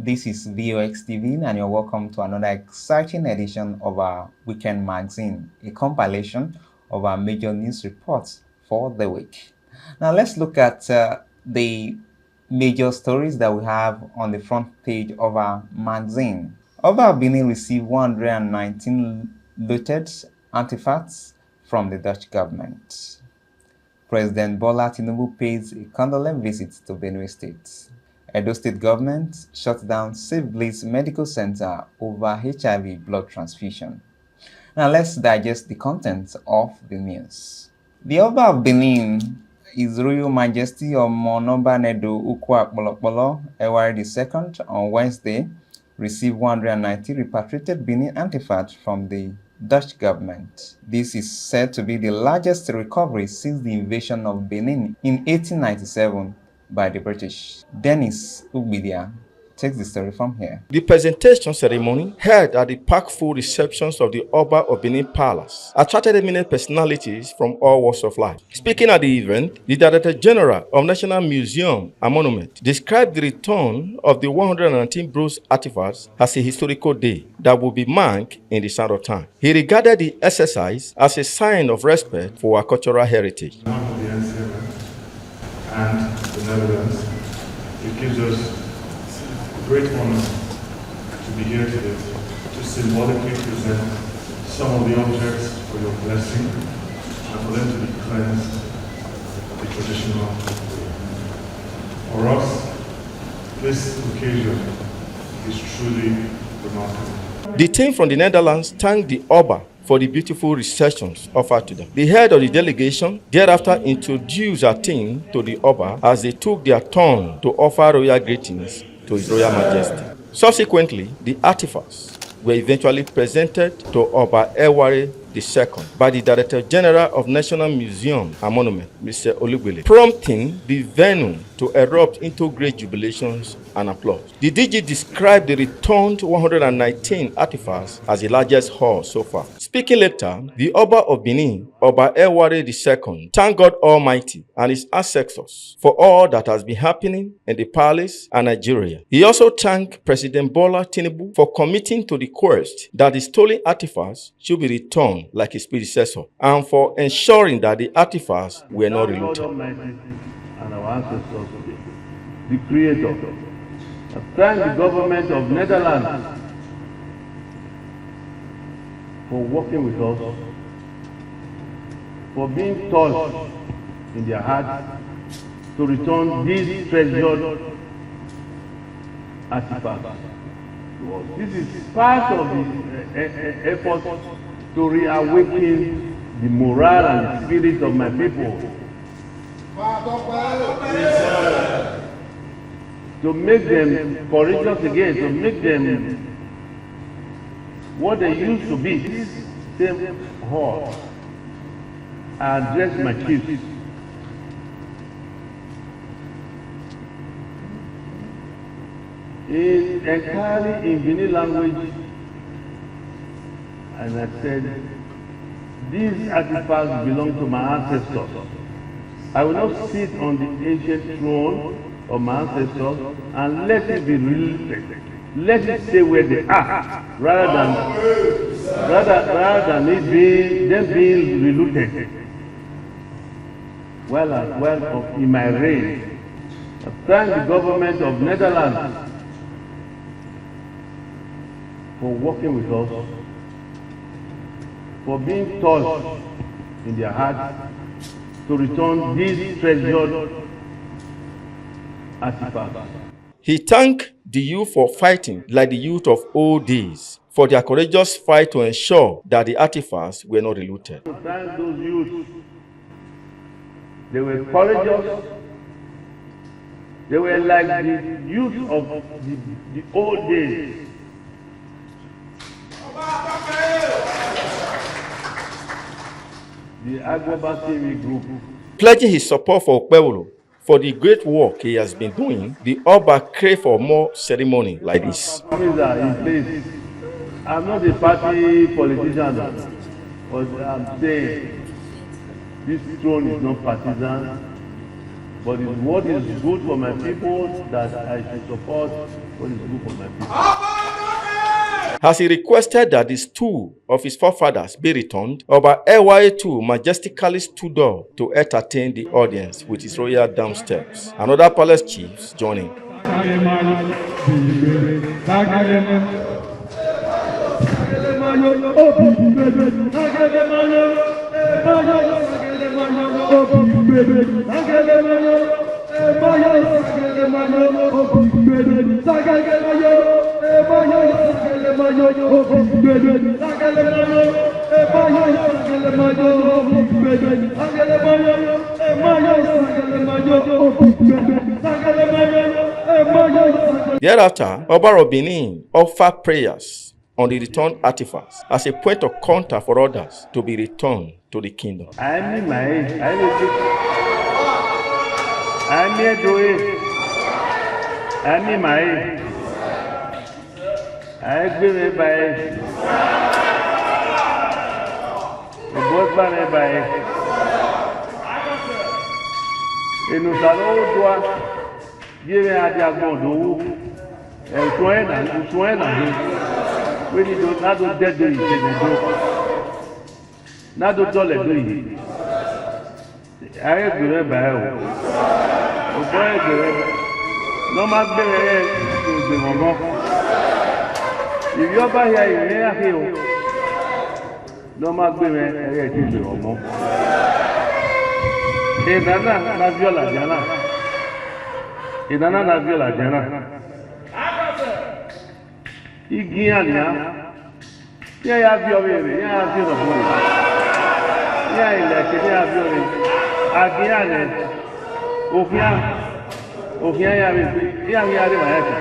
This is VOX TV, and you're welcome to another exciting edition of our weekend magazine, a compilation of our major news reports for the week. Now, let's look at the major stories that we have on the front page of our magazine. Oba of Benin received 119 looted artifacts from the Dutch government. President Bola Tinubu pays a condolence visit to Benue State. Edo State government shut down Safe Bliss Medical Center over HIV blood transfusion. Now let's digest the contents of the news. The Oba of Benin, His Royal Majesty Omonoba Nedo Ukwa Akpolokpolo Ewari II, on Wednesday, received 190 repatriated Benin artifacts from the Dutch government. This is said to be the largest recovery since the invasion of Benin in 1897 by the British. Dennis Ugbidia takes the story from here. The presentation ceremony held at the parkful receptions of the Oba of Benin Palace attracted eminent personalities from all walks of life. Speaking at the event, the Director General of National Museum and Monument described the return of the 119 bronze artifacts as a historical day that will be marked in the sand of time. He regarded the exercise as a sign of respect for our cultural heritage. And the Netherlands, it gives us great honor to be here today to symbolically present some of the objects for your blessing and for them to be cleansed of the traditional way. For us, this occasion is truly remarkable. The team from the Netherlands thanked the Oba for the beautiful receptions offered to them. The head of the delegation thereafter introduced our team to the Oba as they took their turn to offer royal greetings to His Royal Majesty. Subsequently, the artifacts were eventually presented to Oba Ewari II by the Director General of National Museum and Monument, Mr. Olugbele, prompting the venue to erupt into great jubilations and applause. The DG described the returned 119 artifacts as the largest haul so far. Speaking later, the Oba of Benin, Oba Ewari II, thanked God Almighty and His ancestors for all that has been happening in the palace and Nigeria. He also thanked President Bola Tinubu for committing to the quest that the stolen artifacts should be returned like his predecessor, and for ensuring that the artifacts were not relooted. And our ancestors, the Creator. I thank the government of Netherlands for working with us, for being touched in their hearts to return these treasured artifacts. This is part of the effort to reawaken the morale and the spirit of my people. To make them courageous again, to make them what they used to be. This same hall, I address my chiefs. Entirely in Benin language, and I said, these artifacts belong to my ancestors. I will not sit on the ancient throne of my ancestors and let it be relooted. Let it stay where they are, rather than it being relooted. Well, in my reign, I thank the government of Netherlands for working with us, for being touched in their hearts to return these treasured artifacts. He thanked the youth for fighting like the youth of old days, for their courageous fight to ensure that the artifacts were not relooted. To thank those youths. They were courageous. They were like the youth of the old days. The Agboba TV group. Pledging his support for Okpewolo for the great work he has been doing, the Oba craved for more ceremony like this. In place. I'm not a party politician, but I'm saying this throne is not partisan. but it's what is good for my people that I should support what is good for my people. As he requested that the stool of his forefathers be returned, Oba Ewa-2 majestically stood up to entertain the audience with his royal downstairs, and other palace chiefs joining. Thereafter, Oba of Benin offered prayers on the returned artifacts as a point of contact for others to be returned to the kingdom. Et nous allons doit dire à Diagondo, soin we need to not do dead doing not do tole doing. I agree by o boy no ma bere de momo. If you buy here no ma bere de momo. E nana na viola jana. Igiania, ya violere, ya violere, ya ileke, ya violere, agiane, ofia ya maestra.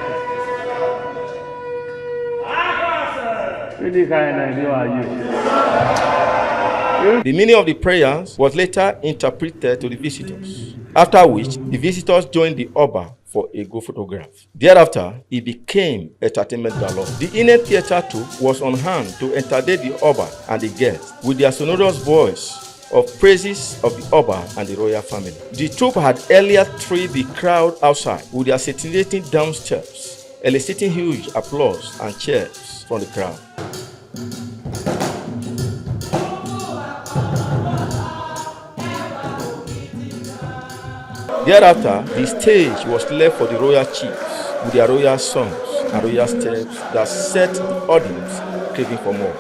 The meaning of the prayers was later interpreted to the visitors, after which the visitors joined the Oba for a group photograph. Thereafter, it became entertainment galore. The Inner Theatre too was on hand to entertain the Oba and the guests with their sonorous voice of praises of the Oba and the royal family. The troupe had earlier thrilled the crowd outside with their scintillating downsteps, eliciting huge applause and cheers from the crowd. Thereafter, the stage was left for the royal chiefs with their royal songs and royal steps that set the audience craving for more.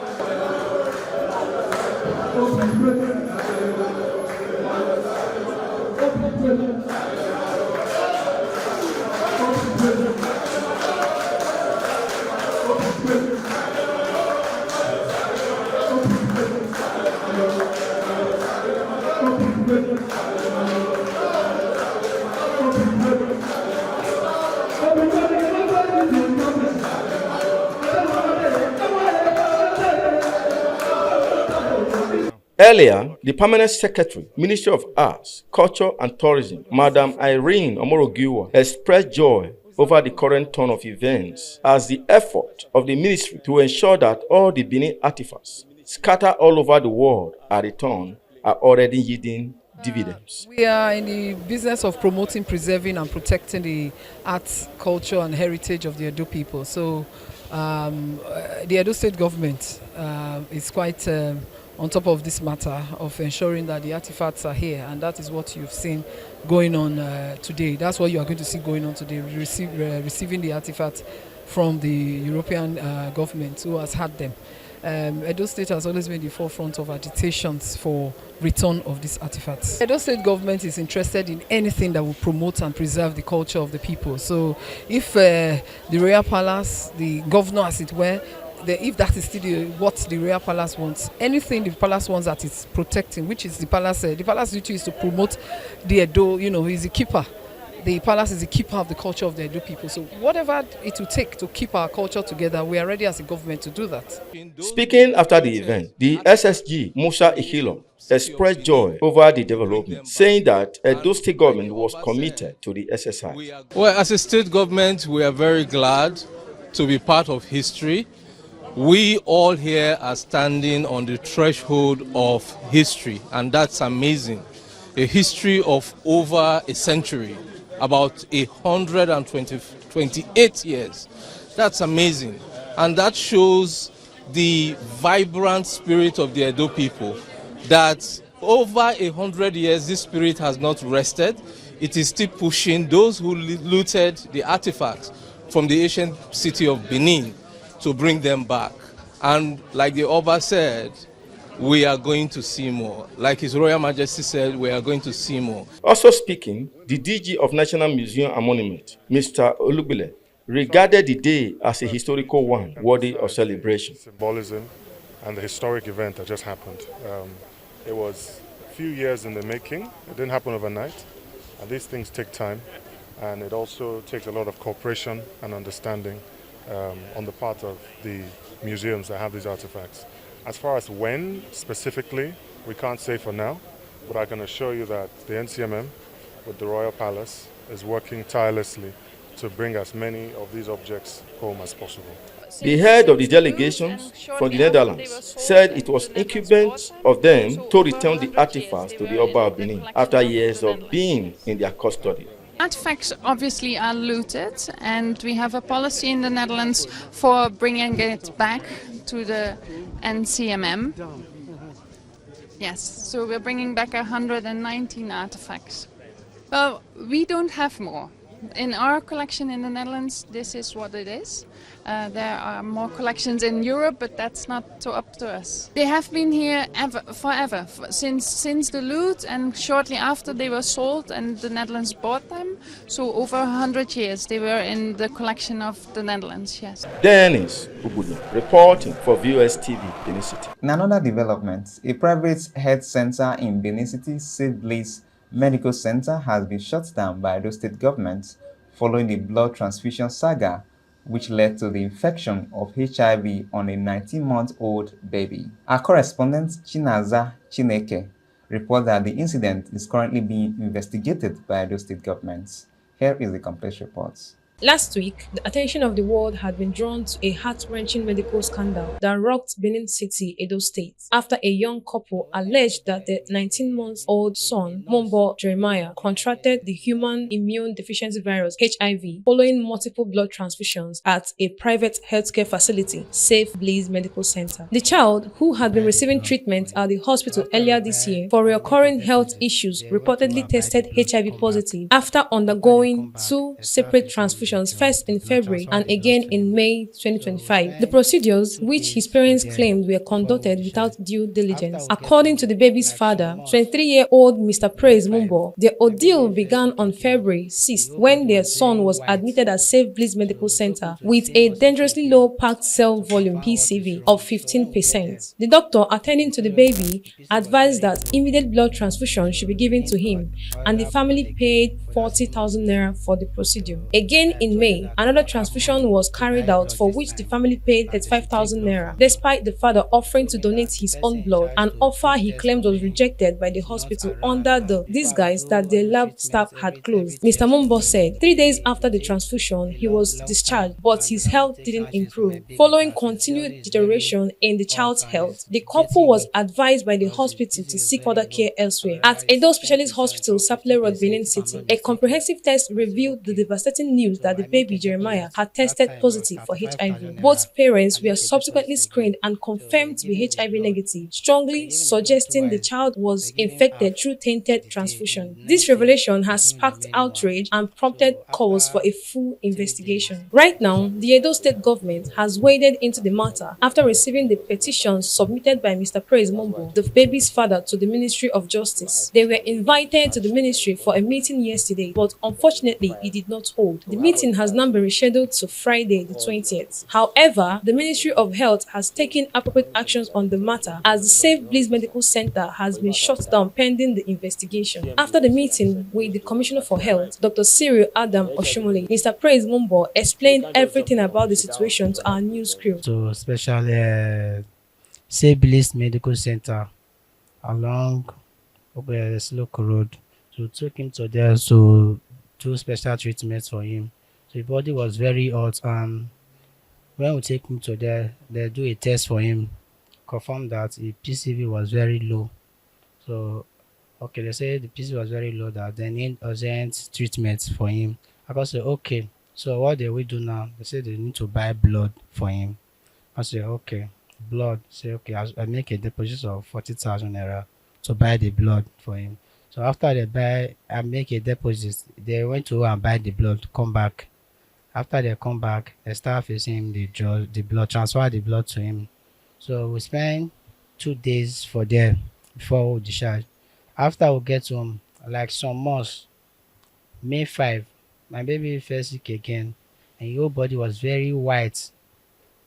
Earlier, the Permanent Secretary, Ministry of Arts, Culture and Tourism, Madam Irene Omorogiwa, expressed joy over the current turn of events as the effort of the ministry to ensure that all the Benin artifacts scattered all over the world are returned are already yielding dividends. We are in the business of promoting, preserving and protecting the arts, culture and heritage of the Edo people. So the Edo State government is quite on top of this matter of ensuring that the artifacts are here, and that is what you've seen going on today. That's what you are going to see going on today, receiving the artifacts from the European government who has had them. Edo State has always been in the forefront of agitations for return of these artifacts. Edo State government is interested in anything that will promote and preserve the culture of the people. So if the Royal Palace, the governor as it were, if that is still what the Royal Palace wants, anything the palace wants that is protecting, which is the palace duty is to promote the Edo, he's the keeper. The palace is the keeper of the culture of the Edo people. So whatever it will take to keep our culture together, we are ready as a government to do that. Speaking after the event, the SSG, Musa Ikhilom, expressed joy over the development, saying that Edo State government was committed to the SSI. Well, as a state government, we are very glad to be part of history. We all here are standing on the threshold of history, and that's amazing. a history of over a century, about 128 years. That's amazing. And that shows the vibrant spirit of the Edo people, that over 100 years this spirit has not rested. It is still pushing those who looted the artifacts from the ancient city of Benin to bring them back. And like the Oba said, we are going to see more. Like His Royal Majesty said, we are going to see more. Also speaking, the DG of National Museum and Monument, Mr. Olugbile, regarded the day as a historical one worthy of celebration. Symbolism and the historic event that just happened. It was a few years in the making. It didn't happen overnight. And these things take time. And it also takes a lot of cooperation and understanding on the part of the museums that have these artifacts. As far as when specifically, we can't say for now, but I can assure you that the NCMM with the Royal Palace is working tirelessly to bring as many of these objects home as possible. The head of the delegation from the Netherlands said it was incumbent of them to return the artifacts to the Oba of Benin after years of being in their custody. Artifacts obviously are looted, and we have a policy in the Netherlands for bringing it back to the NCMM. Yes, so we're bringing back 119 artifacts. Well, we don't have more. In our collection in the Netherlands, this is what it is. There are more collections in Europe, but that's not so up to us. They have been here forever, since the loot, and shortly after they were sold and the Netherlands bought them. So over 100 years they were in the collection of the Netherlands, yes. Dennis Ubudu, reporting for VOS TV, Benin City. In another development, a private health center in Benin City, Safe Bliss Medical Center, has been shut down by the state government following the blood transfusion saga, which led to the infection of HIV on a 19-month-old baby. Our correspondent Chinaza Chineke reports that the incident is currently being investigated by the state government. Here is the complete report. Last week, the attention of the world had been drawn to a heart-wrenching medical scandal that rocked Benin City, Edo State, after a young couple alleged that their 19-month-old son, Mombo Jeremiah, contracted the human immune deficiency virus HIV following multiple blood transfusions at a private healthcare facility, Safe Bliss Medical Center. The child, who had been receiving treatment at the hospital earlier this year for recurring health issues, reportedly tested HIV positive after undergoing 2 separate transfusions, first in February and again in May 2025. The procedures, which his parents claimed were conducted without due diligence. According to the baby's father, 23-year-old Mr. Praise Mumbo, the ordeal began on February 6th when their son was admitted at Safe Bliss Medical Center with a dangerously low packed cell volume (PCV) of 15%. The doctor attending to the baby advised that immediate blood transfusion should be given to him, and the family paid 40,000 naira for the procedure. Again in May, another transfusion was carried out for which the family paid 35,000 naira, despite the father offering to donate his own blood, an offer he claimed was rejected by the hospital under the disguise that the lab staff had closed. Mr. Mumbo said 3 days after the transfusion, he was discharged, but his health didn't improve. Following continued deterioration in the child's health, the couple was advised by the hospital to seek further care elsewhere. At Edo Specialist Hospital, Sapele Road, Benin City, a comprehensive test revealed the devastating news that the baby Jeremiah had tested positive for HIV. Both parents were subsequently screened and confirmed to be HIV negative, strongly suggesting the child was infected through tainted transfusion. This revelation has sparked outrage and prompted calls for a full investigation. Right now, the Edo State government has waded into the matter after receiving the petition submitted by Mr. Praise Mumbo, the baby's father, to the Ministry of Justice. They were invited to the ministry for a meeting yesterday, but unfortunately, it did not hold. The meeting has now been rescheduled to Friday the 20th. However, the Ministry of Health has taken appropriate actions on the matter as the Safe Bliss Medical Center has been shut down pending the investigation. After the meeting with the Commissioner for Health, Dr. Cyril Adam Oshomole, Mr. Praise Mumbo explained everything about the situation to our news crew. So, especially Safe Bliss Medical Center along Sloke Road, so took him to there to do special treatments for him. So his body was very hot, and when we take him to there, they do a test for him, confirm that his PCV was very low. So Okay, they say the PC was very low that they need urgent treatment for him. I got say okay. So what they will do now? They say they need to buy blood for him. I say okay, blood. Say okay, I make a deposit of 40,000 naira to buy the blood for him. So after they buy, I make a deposit. They went to go and buy the blood. Come back. After they come back, they start facing him the blood, transfer the blood to him. So we spend 2 days for there before we discharge. After we get home, like some months, May 5, my baby fell sick again, and your whole body was very white.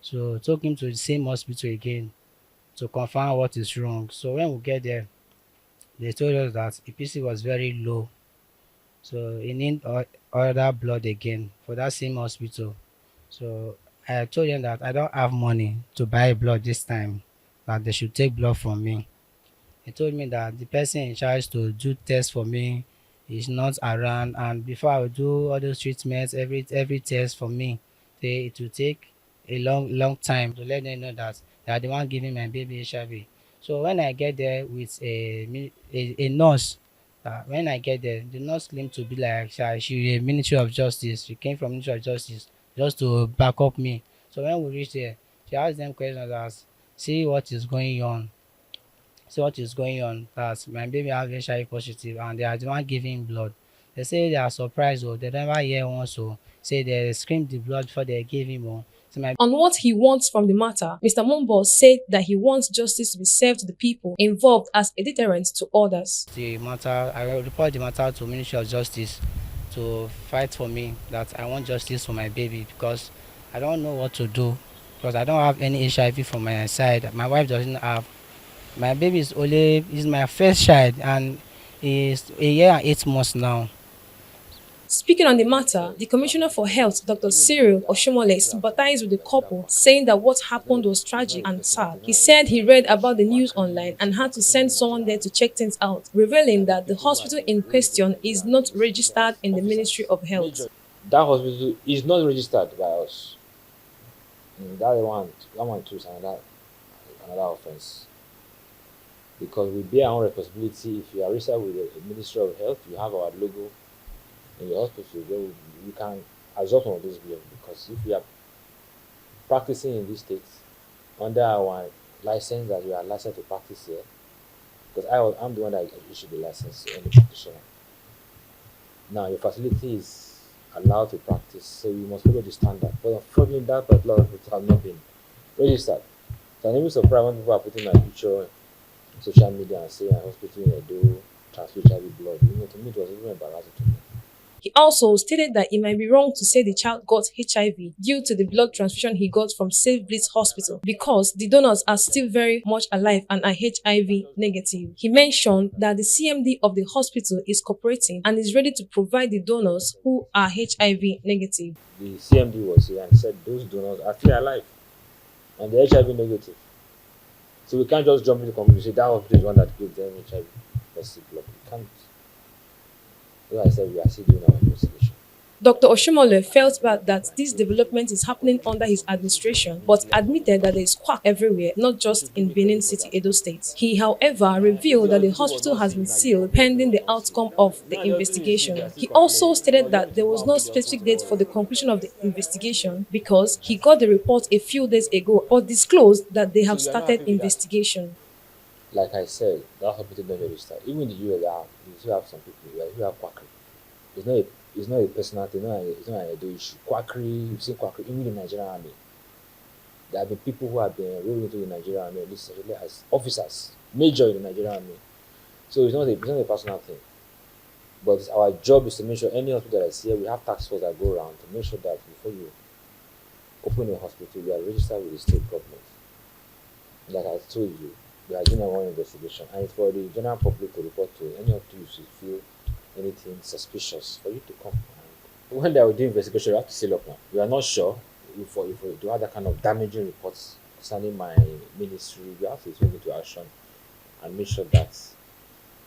So took him to the same hospital again to confirm what is wrong. So when we get there, they told us that EPC was very low. So he need other blood again for that same hospital. So I told them that I don't have money to buy blood this time, that they should take blood from me. He told me that the person in charge to do tests for me is not around, and before I will do all those treatments, every test for me, it will take a long time to let them know that they are the one giving my baby HIV. So when I get there with a nurse, when I get there, the nurse claimed to be like she a Ministry of Justice. She came from Ministry of Justice just to back up me. So when we reach there, she asked them questions as see what is going on. See what is going on. That my baby has HIV positive and they are the one giving blood. They say they are surprised or they never hear one so say they scream the blood before they give him one. So my On what he wants from the matter, Mr. Mumbo said that he wants justice to be served to the people involved as a deterrent to others. the matter I will report the matter to Ministry of Justice to fight for me that I want justice for my baby because I don't know what to do because I don't have any HIV from my side. My wife doesn't have. My baby is my first child and is a year and 8 months now. Speaking on the matter, the Commissioner for Health, Dr. Cyril Oshomole, sympathized with the couple, saying that what happened was tragic and sad. He said he read about the news online and had to send someone there to check things out, revealing that the hospital in question is not registered in the Ministry of Health. That hospital is not registered by us. That one too is another offense. Because we bear our own responsibility. If you are registered with the Ministry of Health, you have our logo in the hospital, then you can absorb some of this blame. Because if we are practicing in these states under our license that we are licensed to practice here, because I'm the one that issued the license and the practitioner. Now your facility is allowed to practice, so you must follow the standard. But unfortunately, that particular hospital have not been registered. So I'm even surprised when people are putting my picture on social media and saying a hospital in Edo transfer HIV blood. To me, it was even embarrassing to me. He also stated that it might be wrong to say the child got HIV due to the blood transfusion he got from Safe Bliss Hospital because the donors are still very much alive and are HIV negative. He mentioned that the CMD of the hospital is cooperating and is ready to provide the donors who are HIV negative. The CMD was here and said those donors are still alive and they're HIV negative. So we can't just jump into the conclusion and say that hospital is one that gives them HIV positive blood. We can't. Like I said, we are still doing our investigation. Dr. Oshomole felt bad that this development is happening under his administration, but admitted that there is quack everywhere, not just in Benin City, Edo State. He, however, revealed that the hospital has been sealed pending the outcome of the investigation. He also stated that there was no specific date for the conclusion of the investigation because he got the report a few days ago, but disclosed that they have started investigation. Like I said, that hospital never registered. Even in the US, you still have some people who have quackery. It's not a personal thing, it's not an Edo issue. Quackery, you've seen quackery even in the Nigerian army. There have been people who have been enrolled into the Nigerian army, especially as officers, major in the Nigerian army. So it's not a personal thing. But our job is to make sure any hospital that is here, we have task force that go around to make sure that before you open a hospital, you are registered with the state government. Like I told you, we are doing our own investigation, and it's for the general public to report to any of you should feel anything suspicious for you to come. And when they will do investigation, you have to seal up now. We are not sure if you do have that kind of damaging reports concerning my ministry. We have to take into action and make sure that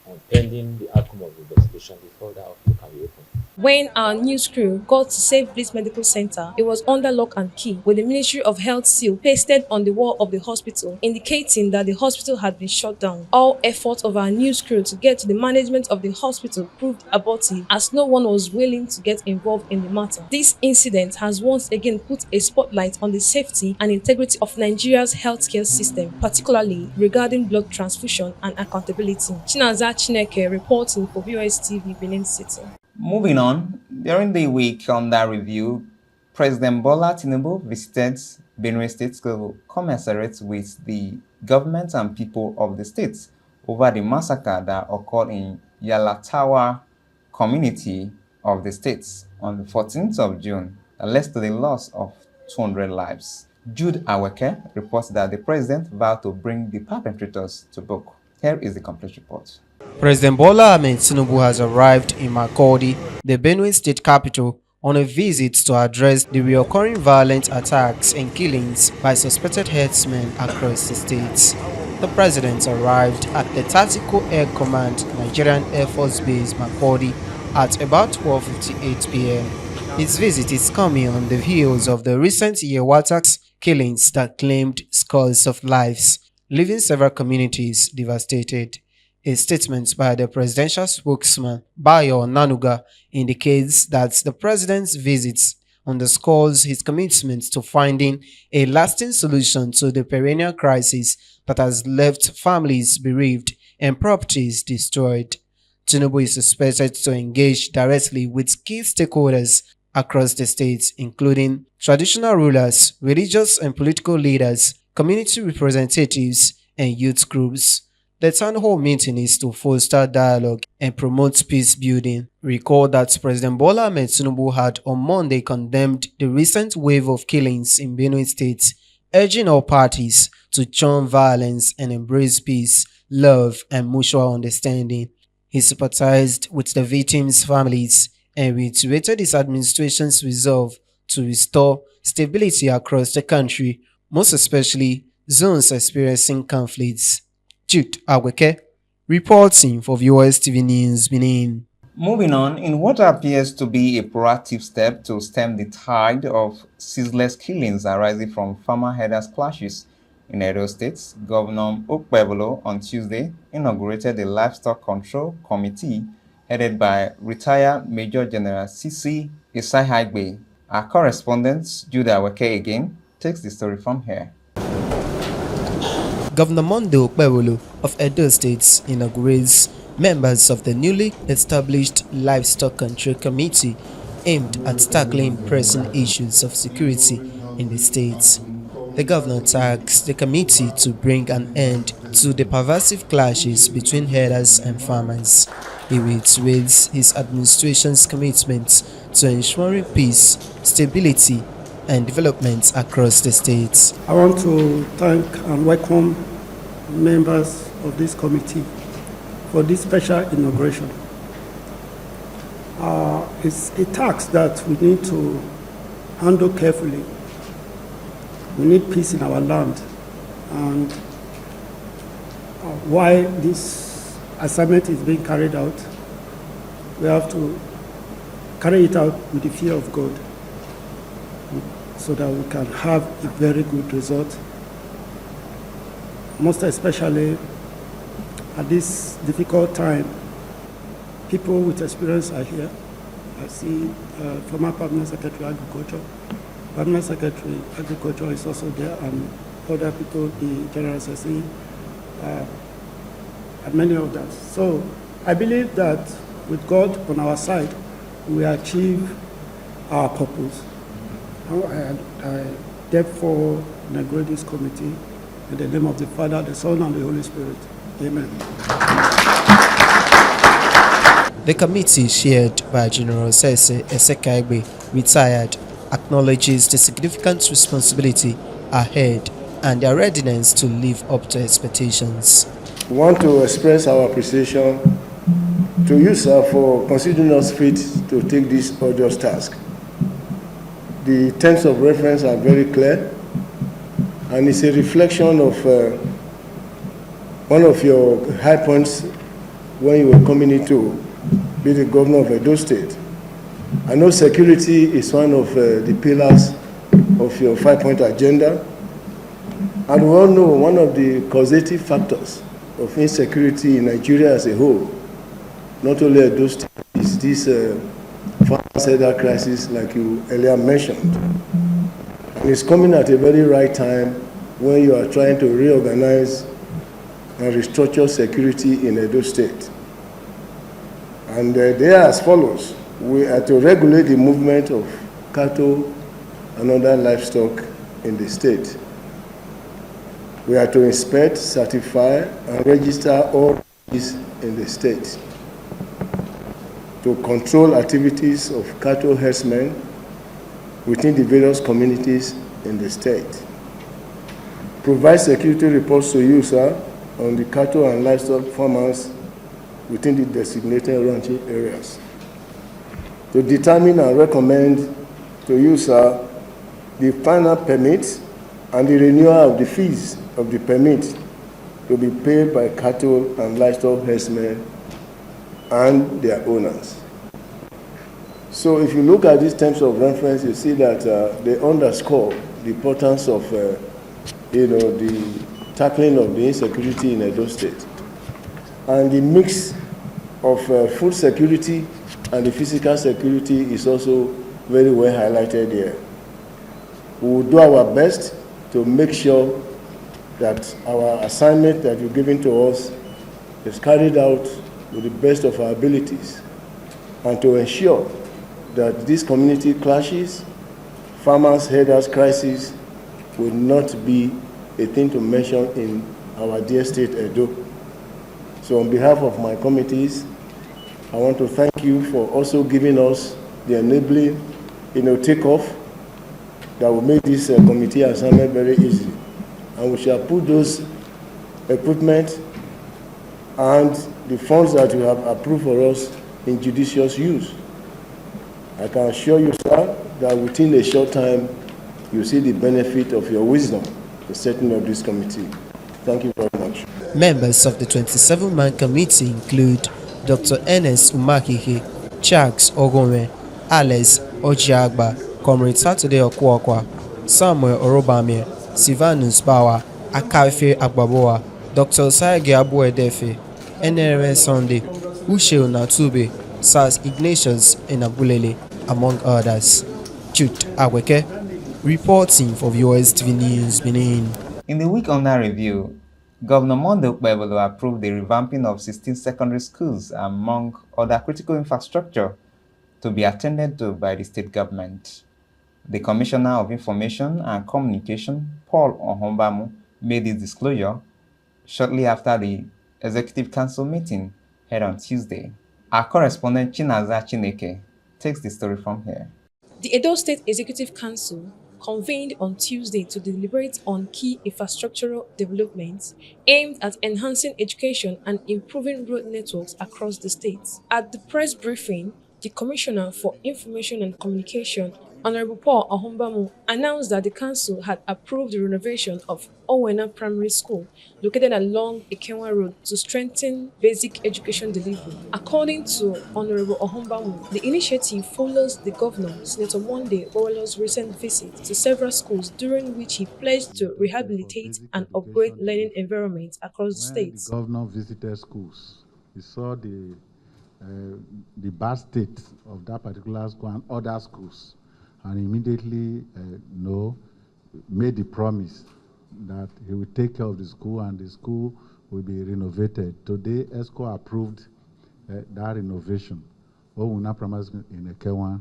and pending the outcome of the investigation before that hospital can be opened. When our news crew got to Safe Bliss Medical Center, it was under lock and key, with the Ministry of Health seal pasted on the wall of the hospital, indicating that the hospital had been shut down. All efforts of our news crew to get to the management of the hospital proved abortive, as no one was willing to get involved in the matter. This incident has once again put a spotlight on the safety and integrity of Nigeria's healthcare system, particularly regarding blood transfusion and accountability. Chinaza Chineke reporting for VOS TV, Benin City. Moving on, during the week under review, President Bola Tinubu visited Benue State to commiserate with the government and people of the state over the massacre that occurred in Yalatawa community of the state on the 14th of June that led to the loss of 200 lives. Jude Aweke reports that the president vowed to bring the perpetrators to book. Here is the complete report. President Bola Ahmed Tinubu has arrived in Makurdi, the Benue state capital, on a visit to address the recurring violent attacks and killings by suspected herdsmen across the state. The president arrived at the Tactical Air Command Nigerian Air Force Base Makurdi at about 12:58 p.m. His visit is coming on the heels of the recent Yewata's killings that claimed scores of lives, leaving several communities devastated. A statement by the presidential spokesman, Bayo Nanuga, indicates that the president's visit underscores his commitment to finding a lasting solution to the perennial crisis that has left families bereaved and properties destroyed. Tinubu is expected to engage directly with key stakeholders across the state, including traditional rulers, religious and political leaders, community representatives, and youth groups. The town hall meeting is to foster dialogue and promote peace building. Recall that President Bola Ahmed Tinubu had on Monday condemned the recent wave of killings in Benue State, urging all parties to shun violence and embrace peace, love, and mutual understanding. He sympathized with the victims' families and reiterated his administration's resolve to restore stability across the country, most especially zones experiencing conflicts. Jude Aweke, reporting for VOS TV News, Benin. Moving on, in what appears to be a proactive step to stem the tide of ceaseless killings arising from farmer herders clashes in Edo State, Governor Okpebolo on Tuesday inaugurated the Livestock Control Committee headed by retired Major General Sisi Isai-Haigbe. Our correspondent, Jude Aweke again, takes the story from here. Governor Monday Okpebolo of Edo State inaugurates members of the newly established Livestock Control Committee aimed at tackling pressing issues of security in the state. The governor tasked the committee to bring an end to the pervasive clashes between herders and farmers. He reiterates his administration's commitment to ensuring peace, stability, and development across the states. I want to thank and welcome members of this committee for this special inauguration. It's a task that we need to handle carefully. We need peace in our land, and while this assignment is being carried out, we have to carry it out with the fear of God, so that we can have a very good result, most especially at this difficult time. People with experience are here. I see former Permanent Secretary Agriculture. Permanent Secretary Agriculture is also there, and other people, the General Secretary, and many others. So I believe that with God on our side, we achieve our purpose. I therefore inaugurate this committee in the name of the Father, the Son, and the Holy Spirit. Amen. The committee, chaired by General Sese Esekaigbe, retired, acknowledges the significant responsibility ahead and their readiness to live up to expectations. We want to express our appreciation to you, sir, for considering us fit to take this arduous task. The terms of reference are very clear, and it's a reflection of one of your high points when you were coming in to be the governor of Edo State. I know security is one of the pillars of your 5-point agenda. And we all know one of the causative factors of insecurity in Nigeria as a whole, not only Edo State, is this farmers' header crisis like you earlier mentioned. And it's coming at a very right time when you are trying to reorganize and restructure security in Edo State. And they are as follows. We are to regulate the movement of cattle and other livestock in the state. We are to inspect, certify, and register all these in the state. To control activities of cattle herdsmen within the various communities in the state. Provide security reports to you, sir, on the cattle and livestock farmers within the designated ranching areas. To determine and recommend to you, sir, the final permit and the renewal of the fees of the permit to be paid by cattle and livestock herdsmen and their owners. So if you look at these terms of reference, you see that they underscore the importance of the tackling of the insecurity in Edo State. And the mix of food security and the physical security is also very well highlighted here. We will do our best to make sure that our assignment that you're giving to us is carried out with the best of our abilities, and to ensure that these community clashes, farmers' herders crisis will not be a thing to mention in our dear state Edo. So on behalf of my committees, I want to thank you for also giving us the enabling, takeoff that will make this committee assignment very easy. And we shall put those equipment and the funds that you have approved for us in judicious use. I can assure you, sir, that within a short time, you see the benefit of your wisdom in setting up this committee. Thank you very much. Members of the 27-man committee include Dr. Ernest Umakihe, Charles Ogome, Alex Ojiagba, Comrade Saturday Okwokwa, Samuel Orobamie, Silvanus Bawa, Akafe Agbaboa, Dr. Saige Abuedefe, NRM Sunday, Ushe Natube, Sars Ignatius Enabulele, among others. Jude Aweke, reporting for Viewers TV News, Benin. In the week under review, Governor Monday Okpebholo approved the revamping of 16 secondary schools, among other critical infrastructure to be attended to by the state government. The Commissioner of Information and Communication, Paul Ohombamu, made this disclosure shortly after the Executive Council meeting held on Tuesday. Our correspondent Chinaza Chineke takes the story from here. The Edo State Executive Council convened on Tuesday to deliberate on key infrastructural developments aimed at enhancing education and improving road networks across the state. At the press briefing, the Commissioner for Information and Communication, Honorable Paul Ohombamu, announced that the council had approved the renovation of Owena Primary School, located along Ikenwa Road, to strengthen basic education delivery. According to Honorable Ohombamu, the initiative follows the Governor, Senator Monday Okpebholo's recent visit to several schools, during which he pledged to rehabilitate and upgrade learning environments across the state. When the Governor visited schools, he saw the bad state of that particular school and other schools, and immediately made the promise that he will take care of the school and the school will be renovated. Today, ESCO approved that renovation. Owena Primary School in Ekewan,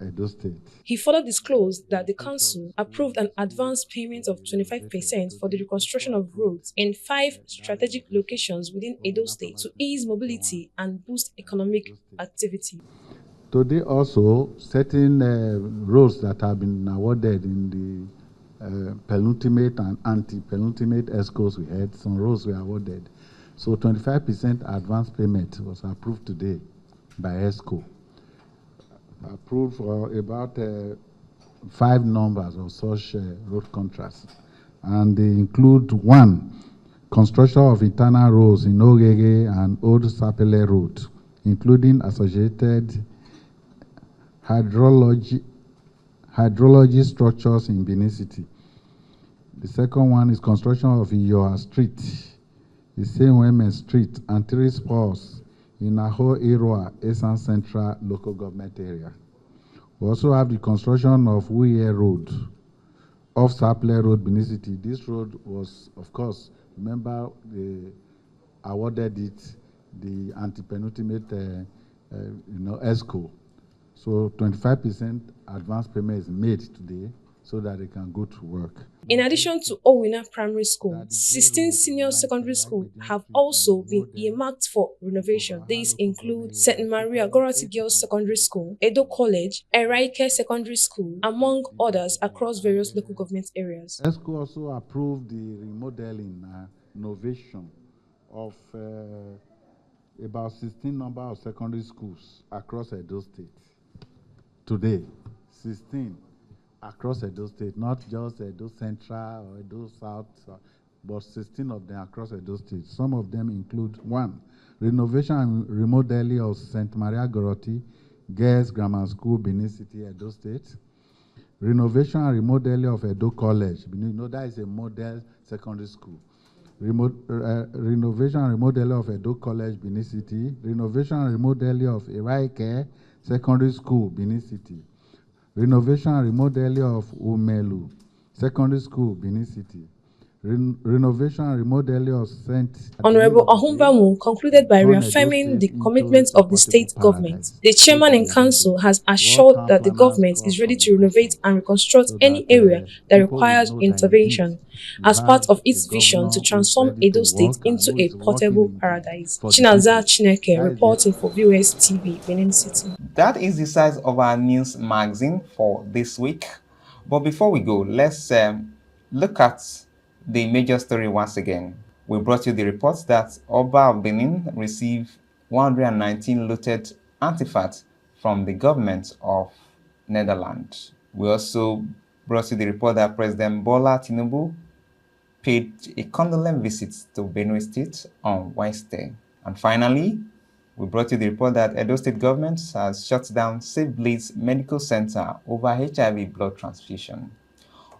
Edo State. He further disclosed that the council approved an advance payment of 25% for the reconstruction of roads in 5 strategic locations within Edo State to ease mobility and boost economic activity. Today also, certain roads that have been awarded in the penultimate and anti-penultimate ESCOs we had, some roads were awarded. So 25% advance payment was approved today by ESCO. Approved for about 5 numbers of such road contracts. And they include 1 construction of internal roads in Ogege and Old Sapele Road, including associated hydrology structures in Benin City. The second one is construction of Iyoa Street, the same Women Street, and 3 spurs in Aho Irua, Esan Central Local Government Area. We also have the construction of Wuye Road, off Sapele Road, Benin City. This road was, of course, remember they awarded it the anti-penultimate, ESCO. So 25% advance payment is made today so that they can go to work. In addition to Owina Primary School, 16 senior secondary schools have also been earmarked for renovation. These include St. Maria Gorati Girls Secondary School, Edo College, Eraike Secondary School, among others across various local government areas. ESCO also approved the remodeling renovation of about 16 number of secondary schools across Edo State. Today, 16 across Edo State, not just Edo Central or Edo South, but 16 of them across Edo State. Some of them include 1. Renovation and remodeling of St. Maria Goroti Girls Grammar School, Benin City, Edo State. Renovation and remodeling of Edo College. You know, that is a model secondary school. Renovation and remodeling of Edo College, Benin City. Renovation and remodeling of Eraike Secondary School, Benin City. Renovation and remodeling of Umelu Secondary School, Benin City. Renovation and remodeling of St. Honorable Ahumbamu concluded by reaffirming the commitment of the state government. The chairman in council has assured that the government is ready to renovate and reconstruct any area that requires intervention as part of its vision to transform Edo State into a portable paradise. Chinaza Chineke reporting for VOS TV, Benin City. That is the size of our news magazine for this week. But before we go, let's look at the major story once again. We brought you the reports that Oba of Benin received 119 looted artifacts from the government of Netherlands. We also brought you the report that President Bola Tinubu paid a condolence visit to Benue State on Wednesday. And finally, we brought you the report that Edo State government has shut down Safe Blades Medical Center over HIV blood transfusion.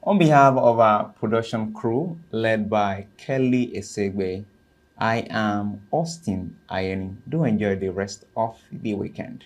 On behalf of our production crew, led by Kelly Esegbe, I am Austin Ayeni. Do enjoy the rest of the weekend.